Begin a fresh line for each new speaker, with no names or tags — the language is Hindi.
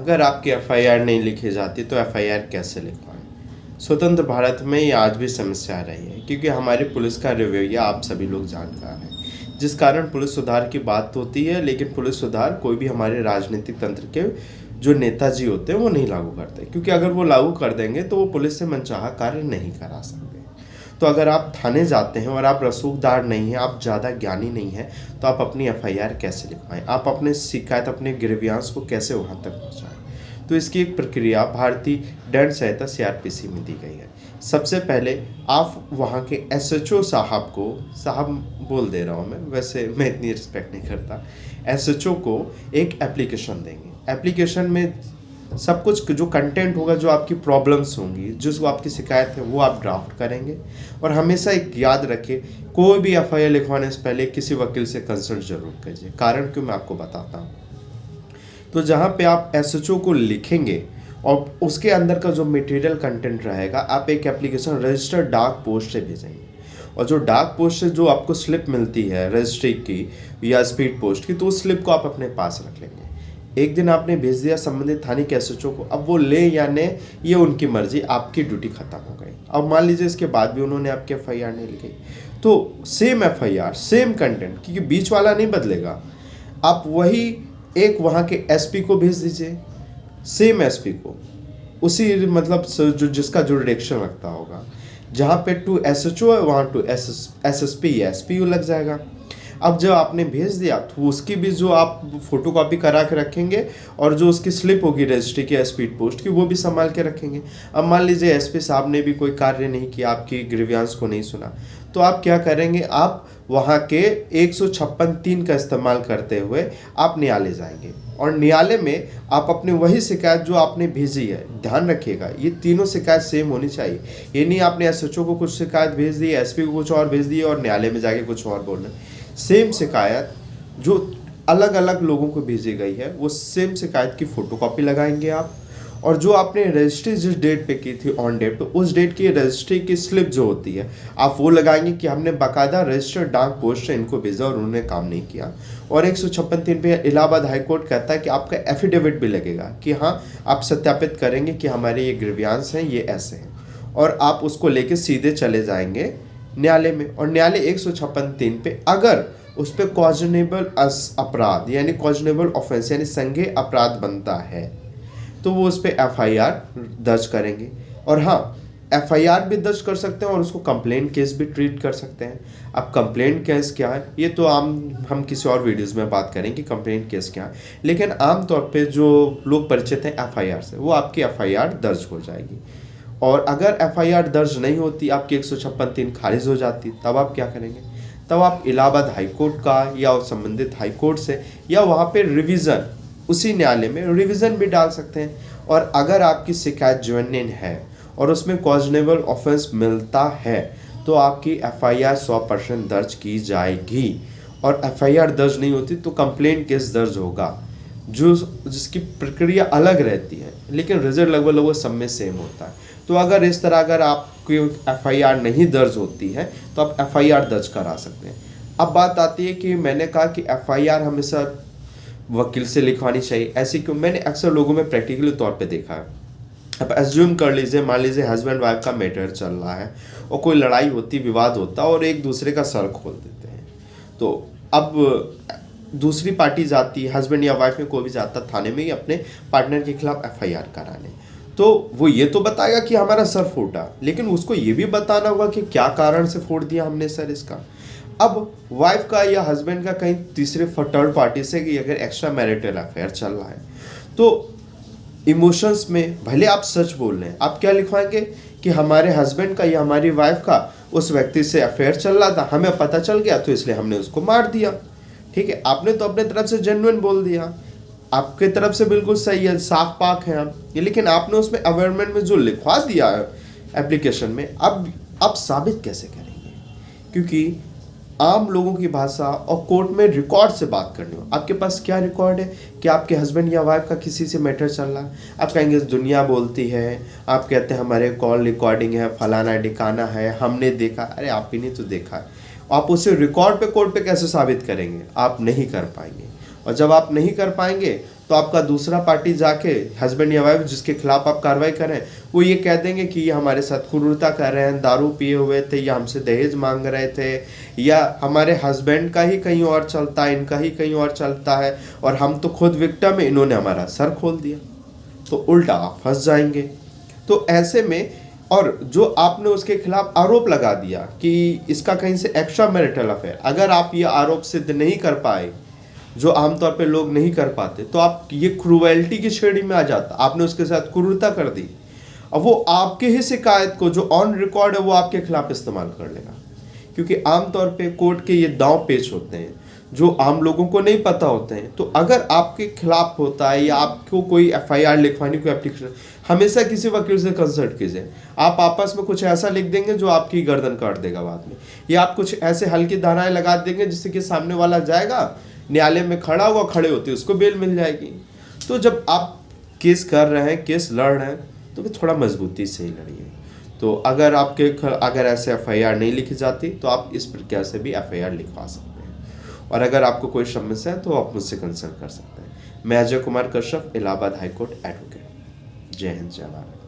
अगर आपकी एफआईआर नहीं लिखी जाती तो एफआईआर कैसे लिखवाएं? स्वतंत्र भारत में ये आज भी समस्या आ रही है क्योंकि हमारी पुलिस का रवैया आप सभी लोग जानकार हैं, जिस कारण पुलिस सुधार की बात होती है लेकिन पुलिस सुधार कोई भी हमारे राजनीतिक तंत्र के जो नेताजी होते हैं वो नहीं लागू करते, क्योंकि अगर वो लागू कर देंगे तो वो पुलिस से मनचाहा कार्य नहीं करा सकते। तो अगर आप थाने जाते हैं और आप रसूखदार नहीं हैं, आप ज़्यादा ज्ञानी नहीं हैं, तो आप अपनी एफआईआर कैसे लिखवाएं? आप अपने शिकायत, अपने ग्रीवियांस को कैसे वहाँ तक पहुँचाएं? तो इसकी एक प्रक्रिया भारतीय दंड संहिता सीआरपीसी में दी गई है। सबसे पहले आप वहाँ के एसएचओ साहब को, साहब बोल दे रहा हूँ वैसे मैं इतनी रिस्पेक्ट नहीं करता, एसएचओ को एक एप्लीकेशन देंगे। एप्लीकेशन में सब कुछ जो कंटेंट होगा, जो आपकी प्रॉब्लम्स होंगी, जो आपकी शिकायत है, वो आप ड्राफ्ट करेंगे। और हमेशा एक याद रखिए, कोई भी एफआईआर लिखवाने से पहले किसी वकील से कंसल्ट जरूर कीजिए। कारण क्यों, मैं आपको बताता हूँ। तो जहाँ पे आप एसएचओ को लिखेंगे और उसके अंदर का जो मटेरियल कंटेंट रहेगा, आप एक एप्लीकेशन रजिस्टर्ड डाक पोस्ट से भेजेंगे। और जो डाक पोस्ट से जो आपको स्लिप मिलती है रजिस्ट्री की या स्पीड पोस्ट की, तो उस स्लिप को आप अपने पास रख लेंगे। एक दिन आपने भेज दिया संबंधित थाने के एसएचओ को, अब वो ले या ने, ये उनकी मर्जी, आपकी ड्यूटी खत्म हो गई। अब मान लीजिए इसके बाद भी उन्होंने आपकी एफआईआर नहीं लिखी, तो सेम एफआईआर, सेम कंटेंट, क्योंकि बीच वाला नहीं बदलेगा, आप वही एक वहाँ के एसपी को भेज दीजिए, सेम एसपी को, उसी मतलब जो जिसका जुरिडिक्शन रखता होगा। जहाँ पे टू एसएचओ है वहाँ टू एसएसपी या एसपीयू लग जाएगा। अब जब आपने भेज दिया तो उसकी भी जो आप फोटो कॉपी करा के रखेंगे और जो उसकी स्लिप होगी रजिस्ट्री की या स्पीड पोस्ट की, वो भी संभाल के रखेंगे। अब मान लीजिए एसपी साहब ने भी कोई कार्य नहीं किया, आपकी ग्रीवियांस को नहीं सुना, तो आप क्या करेंगे, आप वहाँ के 156(3) का इस्तेमाल करते हुए आप न्यायालय जाएंगे। और न्यायालय में आप अपनी वही शिकायत जो आपने भेजी है, ध्यान रखिएगा ये तीनों शिकायत सेम होनी चाहिए। ये नहीं आपने एसएचओ को कुछ शिकायत भेज दी, एसपी को कुछ और भेज दी और न्यायालय में जाके कुछ और बोलना। सेम शिकायत जो अलग अलग लोगों को भेजी गई है, वो सेम शिकायत की फोटोकॉपी लगाएंगे आप। और जो आपने रजिस्ट्री जिस डेट पे की थी ऑन डेट, तो उस डेट की रजिस्ट्री की स्लिप जो होती है आप वो लगाएंगे कि हमने बाकायदा रजिस्टर्ड डाक पोस्ट से इनको भेजा और उन्होंने काम नहीं किया। और 156(3) पे इलाहाबाद हाईकोर्ट कहता है कि आपका एफिडेविट भी लगेगा कि हाँ आप सत्यापित करेंगे कि हमारे ये ग्रीवियांस हैं, ये ऐसे हैं, और आप उसको लेके सीधे चले जाएंगे न्यायालय में। और न्यायालय 156(3) पे अगर उस पर कॉजनेबल अपराध यानी कॉजनेबल ऑफेंस यानी संज्ञेय अपराध बनता है, तो वो उस पर एफआईआर दर्ज करेंगे। और हाँ, एफआईआर भी दर्ज कर सकते हैं और उसको कंप्लेंट केस भी ट्रीट कर सकते हैं। अब कंप्लेंट केस क्या है, ये तो हम किसी और वीडियोस में बात करें कि कंप्लेंट केस क्या है, लेकिन आमतौर पे जो लोग परिचित हैं एफआईआर से, वो आपकी एफआईआर दर्ज हो जाएगी। और अगर एफआईआर दर्ज नहीं होती, आपकी 156(3) खारिज हो जाती, तब आप क्या करेंगे, तब आप इलाहाबाद हाईकोर्ट का या संबंधित हाईकोर्ट से या वहाँ पे रिवीजन, उसी न्यायालय में रिवीजन भी डाल सकते हैं। और अगर आपकी शिकायत ज्वेन्युइन है और उसमें कॉजनेबल ऑफेंस मिलता है, तो आपकी एफआईआर 100% दर्ज की जाएगी। और एफआईआर दर्ज नहीं होती तो कंप्लेंट केस दर्ज होगा, जिसकी प्रक्रिया अलग रहती है, लेकिन रिजल्ट लगभग सब में सेम होता है। तो अगर आपकी एफआईआर नहीं दर्ज होती है तो आप एफआईआर दर्ज करा सकते हैं। अब बात आती है कि मैंने कहा कि एफआईआर हमेशा वकील से लिखवानी चाहिए, ऐसे क्यों? मैंने अक्सर लोगों में प्रैक्टिकली तौर पे देखा है। अब एज्यूम कर लीजिए, मान लीजिए हस्बैंड वाइफ का मैटर चल रहा है और कोई लड़ाई होती, विवाद होता और एक दूसरे का सर खोल देते हैं। तो अब दूसरी पार्टी जाती है, हस्बैंड या वाइफ में कोई भी जाता थाने में ही अपने पार्टनर के खिलाफ एफआईआर कराने, तो वो ये तो बताएगा कि हमारा सर फूटा, लेकिन उसको ये भी बताना होगा कि क्या कारण से फोड़ दिया हमने सर इसका। अब वाइफ का या हस्बैंड का कहीं तीसरे थर्ड पार्टी से कि अगर एक्स्ट्रा मैरिटल अफेयर चल रहा है, तो इमोशंस में भले आप सच बोल रहे हैं, आप क्या लिखवाएंगे कि हमारे हस्बैंड का या हमारी वाइफ का उस व्यक्ति से अफेयर चल रहा था, हमें पता चल गया तो इसलिए हमने उसको मार दिया। ठीक है, आपने तो अपने तरफ से जेन्युइन बोल दिया, आपके तरफ से बिल्कुल सही है, साफ पाक है आप, लेकिन आपने उसमें अवेयरमेंट में जो लिखवा दिया है एप्लीकेशन में, अब साबित कैसे करेंगे? क्योंकि आम लोगों की भाषा और कोर्ट में रिकॉर्ड से बात करनी हो, आपके पास क्या रिकॉर्ड है कि आपके हस्बैंड या वाइफ का किसी से मैटर चल रहा है? आप कहेंगे दुनिया बोलती है, आप कहते हैं हमारे कॉल रिकॉर्डिंग है, फलाना ढिकाना है, हमने देखा। अरे आप ही ने तो देखा है, आप उसे रिकॉर्ड पे कोर्ट पे कैसे साबित करेंगे? आप नहीं कर पाएंगे। और जब आप नहीं कर पाएंगे तो आपका दूसरा पार्टी जाके, हस्बैंड या वाइफ जिसके खिलाफ आप कार्रवाई कर रहे हैं, वो ये कह देंगे कि ये हमारे साथ क्रूरता कर रहे हैं, दारू पिए हुए थे, या हमसे दहेज मांग रहे थे, या हमारे हस्बैंड का ही कहीं और चलता है, इनका ही कहीं और चलता है, और हम तो खुद विक्टिम है, इन्होंने हमारा सर खोल दिया। तो उल्टा आप फंस जाएंगे। तो ऐसे में, और जो आपने उसके खिलाफ आरोप लगा दिया कि इसका कहीं से एक्स्ट्रा मैरिटल अफेयर, अगर आप ये आरोप सिद्ध नहीं कर पाए, जो आमतौर पे लोग नहीं कर पाते, तो आप ये क्रूएल्टी की श्रेणी में आ जाता। आपने उसके साथ क्रूरता कर दी, अब वो आपके ही शिकायत को जो ऑन रिकॉर्ड है वो आपके खिलाफ इस्तेमाल कर लेगा। क्योंकि आमतौर पे कोर्ट के ये दांव पेच होते हैं जो आम लोगों को नहीं पता होते हैं। तो अगर आपके खिलाफ होता है या आपको कोई एफआईआर लिखवानी, कोई एप्लीकेशन, हमेशा किसी वकील से कंसल्ट कीजिए। आप आपस में कुछ ऐसा लिख देंगे जो आपकी गर्दन काट देगा बाद में, या आप कुछ ऐसे हल्की धाराएं लगा देंगे जिससे कि सामने वाला जाएगा, न्यायालय में खड़ा हुआ, खड़े होते उसको बेल मिल जाएगी। तो जब आप केस कर रहे हैं, केस लड़ रहे हैं, तो फिर थोड़ा मजबूती से ही लड़िए। तो अगर ऐसे एफआईआर नहीं लिखी जाती तो आप इस प्रक्रिया से भी एफआईआर लिखवा सकते हैं। और अगर आपको कोई समस्या है तो आप मुझसे कंसल्ट कर सकते हैं। मैं अजय कुमार कश्यप, इलाहाबाद हाईकोर्ट एडवोकेट। जय हिंद, जय भारत।